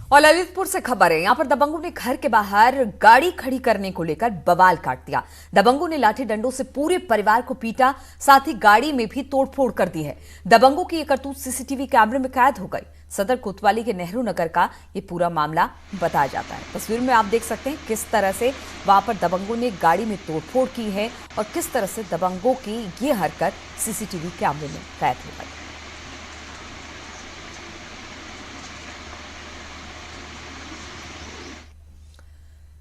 और ललितपुर से खबर है। यहां पर दबंगों ने घर के बाहर गाड़ी खड़ी करने को लेकर बवाल काट दिया। दबंगों ने लाठी डंडों से पूरे परिवार को पीटा, साथ ही गाड़ी में भी तोड़फोड़ कर दी है। दबंगों की ये करतूत सीसीटीवी कैमरे में कैद हो गई। सदर कोतवाली के नेहरू नगर का ये पूरा मामला बताया जाता है। तस्वीर में आप देख सकते हैं किस तरह से वहां पर दबंगों ने गाड़ी में तोड़फोड़ की है और किस तरह से दबंगों की ये हरकत सीसीटीवी कैमरे में कैद हो गई।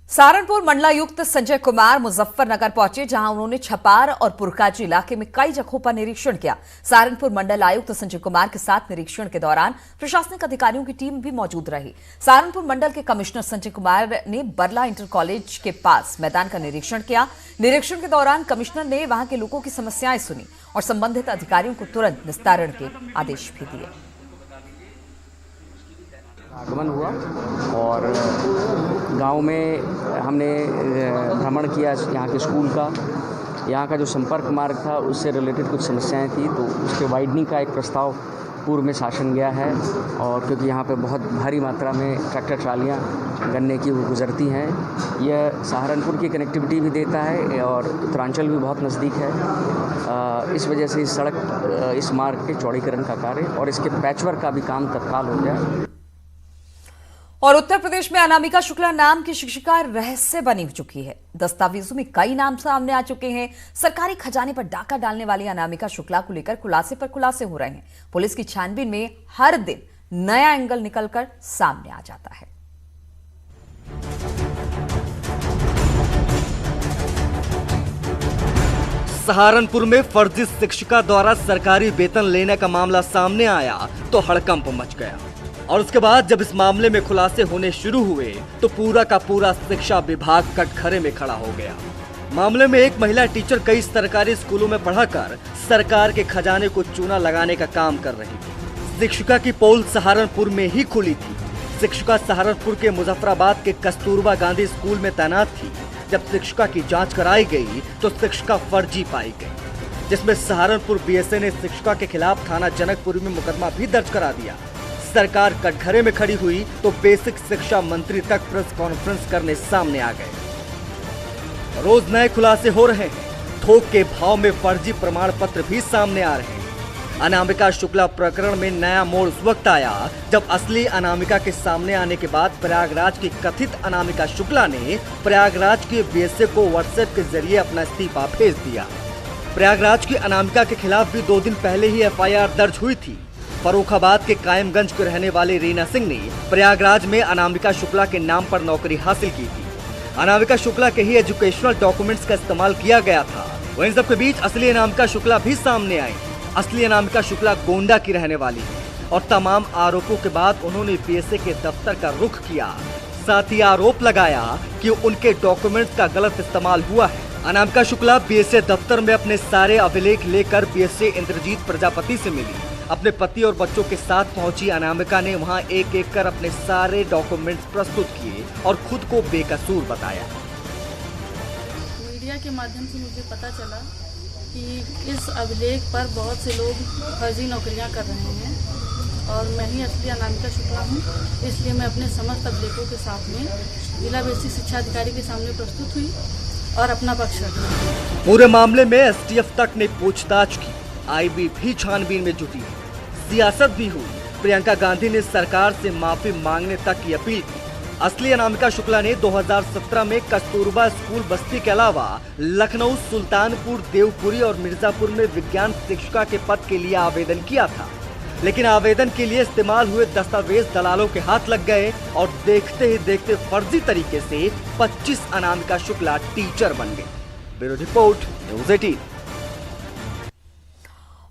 सहारनपुर मंडलायुक्त संजय कुमार मुजफ्फरनगर पहुंचे, जहां उन्होंने छपार और पुरकाजी इलाके में कई जगहों पर निरीक्षण किया। सहारनपुर मंडल आयुक्त संजय कुमार के साथ निरीक्षण के दौरान प्रशासनिक अधिकारियों की टीम भी मौजूद रही। सहारनपुर मंडल के कमिश्नर संजय कुमार ने बरला इंटर कॉलेज के पास मैदान का निरीक्षण किया। निरीक्षण के दौरान कमिश्नर ने वहां के लोगों की समस्याएं सुनी और संबंधित अधिकारियों को तुरंत निस्तारण के आदेश भी दिए। आगमन हुआ और गांव में हमने भ्रमण किया यहाँ के स्कूल का। यहाँ का जो संपर्क मार्ग था उससे रिलेटेड कुछ समस्याएं थी, तो उसके वाइडनिंग का एक प्रस्ताव पूर्व में शासन गया है। और क्योंकि यहाँ पे बहुत भारी मात्रा में ट्रैक्टर ट्रालियाँ गन्ने की गुजरती हैं, यह सहारनपुर की कनेक्टिविटी भी देता है और उत्तरांचल भी बहुत नज़दीक है। इस वजह से इस सड़क इस मार्ग के चौड़ीकरण का कार्य और इसके पैचवर्क का भी काम तत्काल हो गया। और उत्तर प्रदेश में अनामिका शुक्ला नाम की शिक्षिका रहस्य बनी चुकी है। दस्तावेजों में कई नाम सामने आ चुके हैं। सरकारी खजाने पर डाका डालने वाली अनामिका शुक्ला को लेकर खुलासे पर खुलासे हो रहे हैं। पुलिस की छानबीन में हर दिन नया एंगल निकलकर सामने आ जाता है। सहारनपुर में फर्जी शिक्षिका द्वारा सरकारी वेतन लेने का मामला सामने आया तो हड़कंप मच गया। और उसके बाद जब इस मामले में खुलासे होने शुरू हुए तो पूरा का पूरा शिक्षा विभाग कटघरे में खड़ा हो गया। मामले में एक महिला टीचर कई सरकारी स्कूलों में पढ़ाकर सरकार के खजाने को चूना लगाने का काम कर रही थी। शिक्षिका की पोल सहारनपुर में ही खुली थी। शिक्षिका सहारनपुर के मुजफ्फराबाद के कस्तूरबा गांधी स्कूल में तैनात थी। जब शिक्षिका की जाँच कराई गई तो शिक्षिका फर्जी पाई गई, जिसमें सहारनपुर बीएसए ने शिक्षिका के खिलाफ थाना जनकपुरी में मुकदमा भी दर्ज करा दिया। सरकार कटघरे में खड़ी हुई तो बेसिक शिक्षा मंत्री तक प्रेस कॉन्फ्रेंस करने सामने आ गए। रोज नए खुलासे हो रहे हैं। थोक के भाव में फर्जी प्रमाण पत्र भी सामने आ रहे हैं। अनामिका शुक्ला प्रकरण में नया मोड़ उस वक्त आया जब असली अनामिका के सामने आने के बाद प्रयागराज की कथित अनामिका शुक्ला ने प्रयागराज के बीएसए को व्हाट्सएप के जरिए अपना इस्तीफा भेज दिया। प्रयागराज की अनामिका के खिलाफ भी 2 दिन पहले ही एफआईआर दर्ज हुई थी। फर्रुखाबाद के कायमगंज के रहने वाले रीना सिंह ने प्रयागराज में अनामिका शुक्ला के नाम पर नौकरी हासिल की थी। अनामिका शुक्ला के ही एजुकेशनल डॉक्यूमेंट्स का इस्तेमाल किया गया था। वहीं सबके बीच असली अनामिका शुक्ला भी सामने आई। असली अनामिका शुक्ला गोंडा की रहने वाली है और तमाम आरोपों के बाद उन्होंने बीएसए के दफ्तर का रुख किया। साथ ही आरोप लगाया कि उनके डॉक्यूमेंट्स का गलत इस्तेमाल हुआ है। अनामिका शुक्ला बीएसए दफ्तर में अपने सारे अभिलेख लेकर बीएसए इंद्रजीत प्रजापति से मिली। अपने पति और बच्चों के साथ पहुंची अनामिका ने वहां एक एक कर अपने सारे डॉक्यूमेंट्स प्रस्तुत किए और खुद को बेकसूर बताया। मीडिया के माध्यम से मुझे पता चला कि इस अभिलेख पर बहुत से लोग फर्जी नौकरियां कर रहे हैं और मैं ही असली अनामिका शुक्ला हूं। इसलिए मैं अपने समस्त अभिलेखों के साथ में जिला बेसिक शिक्षा अधिकारी के सामने प्रस्तुत हुई और अपना पक्ष रखा। पूरे मामले में एसटीएफ तक ने पूछताछ की। आईबी भी छानबीन में जुटी है। सियासत भी हुई। प्रियंका गांधी ने सरकार से माफी मांगने तक की अपील की। असली अनामिका शुक्ला ने 2017 में कस्तूरबा स्कूल बस्ती के अलावा लखनऊ, सुल्तानपुर, देवपुरी और मिर्जापुर में विज्ञान शिक्षिका के पद के लिए आवेदन किया था, लेकिन आवेदन के लिए इस्तेमाल हुए दस्तावेज दलालों के हाथ लग गए और देखते ही देखते फर्जी तरीके से 25 अनामिका शुक्ला टीचर बन गए। Bureau report, news 18।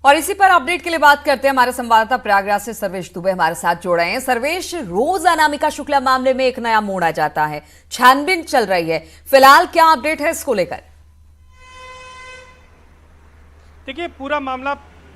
और इसी पर अपडेट के लिए बात करते हैं। हमारे संवाददाता प्रयागराज से सर्वेश दुबे हमारे साथ जुड़ रहे हैं। सर्वेश, रोज अनामिका शुक्ला मामले में एक नया मोड़ आ जाता है, छानबीन चल रही है, फिलहाल क्या अपडेट है इसको लेकर? देखिए, पूरा मामला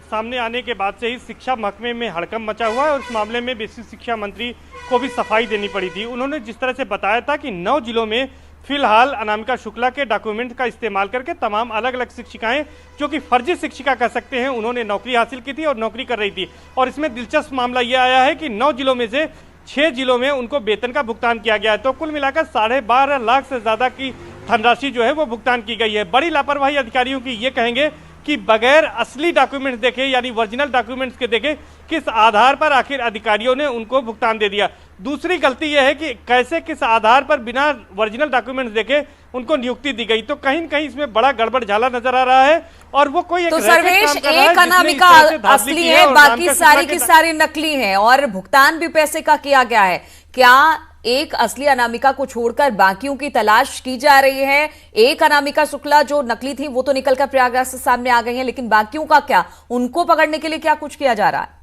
सामने आने के बाद से ही शिक्षा महकमे में हड़कंप मचा हुआ है और इस मामले में बेसिक शिक्षा मंत्री को भी सफाई देनी पड़ी थी। उन्होंने जिस तरह से बताया था कि 9 जिलों में फिलहाल अनामिका शुक्ला के डॉक्यूमेंट का इस्तेमाल करके तमाम अलग अलग शिक्षिकाएं जो कि फर्जी शिक्षिका कह सकते हैं, उन्होंने नौकरी हासिल की थी और नौकरी कर रही थी। और इसमें दिलचस्प मामला यह आया है कि 9 जिलों में से 6 जिलों में उनको वेतन का भुगतान किया गया है। तो कुल मिलाकर 12.5 लाख से ज़्यादा की धनराशि जो है वो भुगतान की गई है। बड़ी लापरवाही अधिकारियों की ये कहेंगे कि बगैर असली डॉक्यूमेंट्स देखे यानी ओरिजिनल डॉक्यूमेंट्स के देखे किस आधार पर आखिर अधिकारियों ने उनको भुगतान दे दिया। दूसरी गलती यह है कि कैसे किस आधार पर बिना ओरिजिनल डॉक्यूमेंट्स देखे उनको नियुक्ति दी गई। तो कहीं न कहीं इसमें बड़ा गड़बड़ झाला नजर आ रहा है और वो कोई एक तो रैकेट सर्वेश, काम कर रहा है एक अनामिका जिसने इस तरह से धांधली असली की है, और बाकी नाम का सारी सूचना की के- सारी नकली हैं और भुगतान भी पैसे का किया गया है। क्या एक असली अनामिका को छोड़कर बाकियों की तलाश की जा रही है? एक अनामिका शुक्ला जो नकली थी वो तो निकलकर प्रयागराज से सामने आ गई है, लेकिन बाकियों का क्या? उनको पकड़ने के लिए क्या कुछ किया जा रहा है?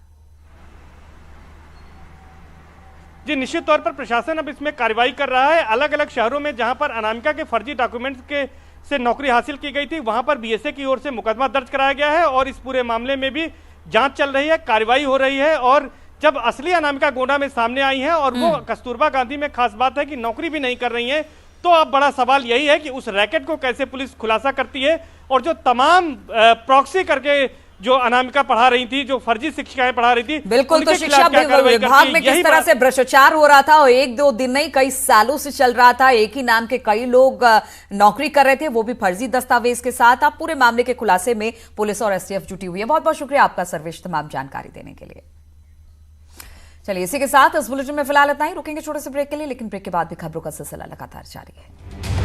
जी, निश्चित तौर पर प्रशासन अब इसमें कार्रवाई कर रहा है। अलग अलग शहरों में जहां पर अनामिका के फर्जी डॉक्यूमेंट्स के से नौकरी हासिल की गई थी वहां पर बीएसए की ओर से मुकदमा दर्ज कराया गया है और इस पूरे मामले में भी जांच चल रही है, कार्रवाई हो रही है। और जब असली अनामिका गोंडा में सामने आई है और वो कस्तूरबा गांधी में खास बात है कि नौकरी भी नहीं कर रही है, तो अब बड़ा सवाल यही है कि उस रैकेट को कैसे पुलिस खुलासा करती है और जो तमाम प्रॉक्सी करके जो अनामिका पढ़ा रही थी, जो फर्जी शिक्षिकाएं पढ़ा रही थी, बिल्कुल। तो उनके शिक्षा खिलाफ क्या कार्रवाई विभाग करती में है, किस यही तरह बात- से भ्रष्टाचार हो रहा था और एक दो दिन नहीं कई सालों से चल रहा था, एक ही नाम के कई लोग नौकरी कर रहे थे, वो भी फर्जी दस्तावेज के साथ। अब पूरे मामले के खुलासे में पुलिस और एसटीएफ जुटी हुई है। बहुत बहुत शुक्रिया आपका सर्वेश, तमाम जानकारी देने के लिए। चलिए, इसी के साथ इस बुलेटिन में फिलहाल इतना ही। रुकेंगे छोटे से ब्रेक के लिए, लेकिन ब्रेक के बाद भी खबरों का सिलसिला लगातार जारी है।